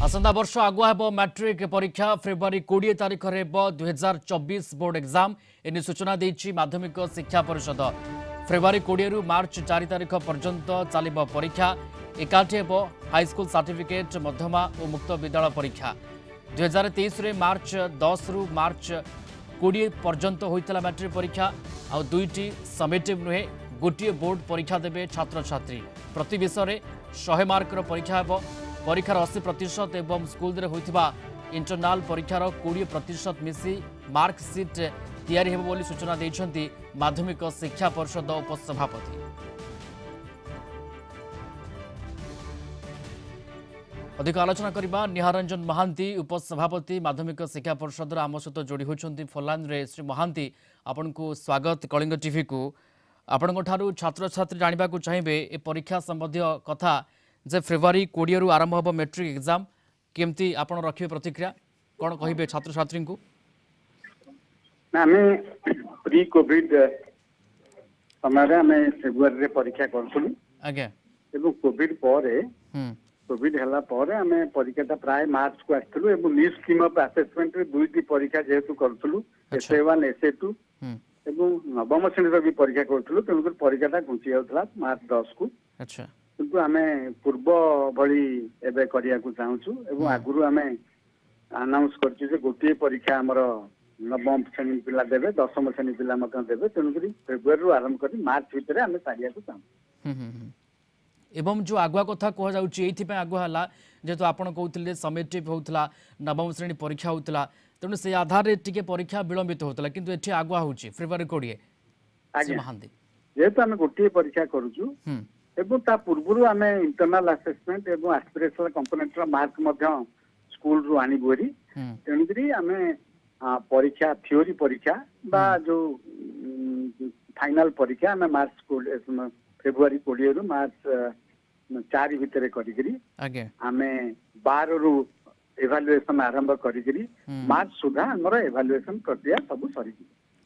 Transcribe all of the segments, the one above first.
आसंता वर्ष आगुआ हेब मैट्रिक परीक्षा फेब्रुआरी 20 तारिख में 2024 बोर्ड एग्जाम एने सूचना देछि माध्यमिक शिक्षा परिषद। फेब्रुआरी 20 रु मार्च 4 तारिख पर्यंत चलिब परीक्षा। एकाठी हेब हाईस्कूल सर्टिफिकेट मध्यमा और मुक्त विद्यालय परीक्षा। 2023 रे मार्च 10 रु मार्च 20 पर्यंत होइतला मैट्रिक परीक्षा आ दुईटी समेटिव नुहे गोटे बोर्ड परीक्षा देबे छात्र छात्री। प्रति विषय 100 मार्कर परीक्षा हेब। परीक्षार 80% एवं स्कूल होइथिबा इंटरनाल परीक्षार 20% मिसी मार्कसीट तैयारी हेब बोली सूचना दैछंती माध्यमिक शिक्षा परिषद उपसभापति। अधिक आलोचना करबा निहारंजन महांती उपसभापति माध्यमिक शिक्षा परिषद आम सहित जोड़ी होइछंती फोनलाइन रे। श्री महांती आपन को स्वागत कलिंग टीवी को। आपन ठारू छात्र छात्री जानिबा को चाहिबे ए परीक्षा संबंधी कथा जे फेब्रुआरी 20 रु आरंभ होब मैट्रिक एग्जाम केमती आपण रखिबे प्रतिक्रिया कोन कहिबे छात्र छात्री को? आमे प्री कोविड समय आमे फेब्रुआरी रे परीक्षा करथुलु आगे एवं कोविड परे कोविड हला परे आमे परीक्षाटा प्राय मार्च को आथुलु एवं न्यू स्कीम ऑफ असेसमेंट रे दुईटी परीक्षा जेहेतु करथुलु SA1 SA2 एवं नवम श्रेणी रो भी परीक्षा करथुलु तेनु परीक्षाटा घुंची जाउतला मार्च 10 को। अच्छा किंतु आमे पूर्व भली एबे करिया को चाहूछु एवं आगुरु आमे अनाउंस करछु जे गोटे परीक्षा हमर नवम श्रेणी पिला देबे दशम श्रेणी पिला मत देबे तेनुकरी फेब्रुआरी रु आरंभ करी मार्च भितरे आमे सारिया को चाहू। एवं जो आगुआ कथा कह जाउची एथि आगुआ हला जेतु आपण कहउथिले समेटिव होउतला नवम श्रेणी परीक्षा होउतला तेनु से आधार रे टिके परीक्षा विलंबित होउतला किंतु एथि आगुआ होउची फेब्रुआरी 20 आगे महांती जेतु आमे गोटे परीक्षा करूछु एवं ता पूर्वरु आमे इंटरनल असेसमेंट एवं एस्पिरेशनल कंपोनेंट रा मार्क मध्य स्कूल रु आनी बोरी तेनुकरी आमे परीक्षा थ्योरी परीक्षा बा जो फाइनल परीक्षा आमे मार्च फेब्रुआरी 20 रु मार्च 4 भितरे करिकरी आगे आमे 12 रु इवैल्यूएशन आरंभ करिकरी मार्च सुधा हमर इवैल्यूएशन प्रक्रिया सब सरी।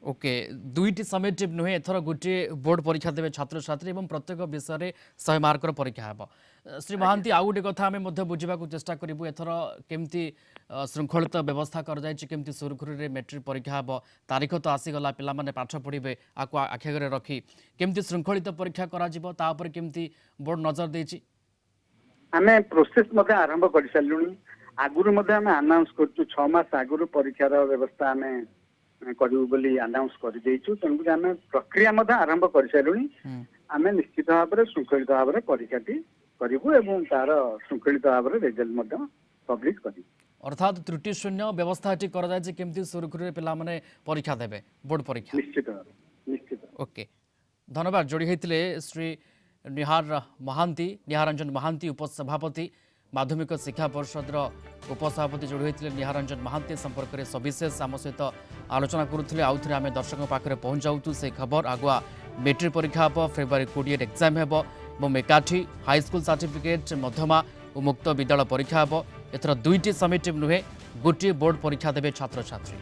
ओके दुईटी समेटिव नुहे एथर गोटे बोर्ड परीक्षा देवे छात्र छात्री एवं प्रत्येक विषय 100 मार्कर परीक्षा हेब। श्री महांती आउ गोटे कथा आमे मध्य बुझिबा को चेष्टा करिबु एथर केमती श्रृंखलित व्यवस्था कर जायछि केमती सुरखुरी रे मैट्रिक परीक्षा हेब। तारीख तो आसी गला पिला माने पाठ पढिबे आको आखेगरे रखी केमती श्रृंखलित परीक्षा करा जिवो ता ऊपर केमती बोर्ड नजर देछि? आमे प्रोसेस मते आरंभ करि सल्लुनी आगुरु मते आमे अनाउंस करछु 6 मास आगुरु परीक्षार व्यवस्था आमे करू बोली अनाउंस कर देइछु तेनु आमे प्रक्रिया मते आरंभ कर सल्लुनी आमे निश्चित भाव रे श्रृंखलित भाव रे परीक्षाटी करिवु एवं तार श्रृंखलित भाव रे रिजल्ट मते पब्लिश करिवु। अर्थात त्रुटि शून्य व्यवस्था एटी कर जाय जे केमती सुरखुरी पिला माने परीक्षा देबे बोर्ड परीक्षा निश्चित। ओके धन्यवाद जोड़ी होइतिले श्री निहारंजन महांती उपसभापति माध्यमिक शिक्षा परिषद उपसभापति जोड़ी होते निहारंजन महांती संपर्क में सविशेष आम सहित आलोचना करुले। आउ थे आम दर्शकों पाखे पहुंचाऊ से खबर आगुआ मैट्रिक परीक्षा हम फेब्रुआरी 20 एग्जाम हम एकाठी हाईस्कूल सर्टिफिकेट मध्यमा और मुक्त विद्यालय परीक्षा हम एथर दुईटी समेटिव नुहे गोटे बोर्ड परीक्षा देवे छात्र छात्री।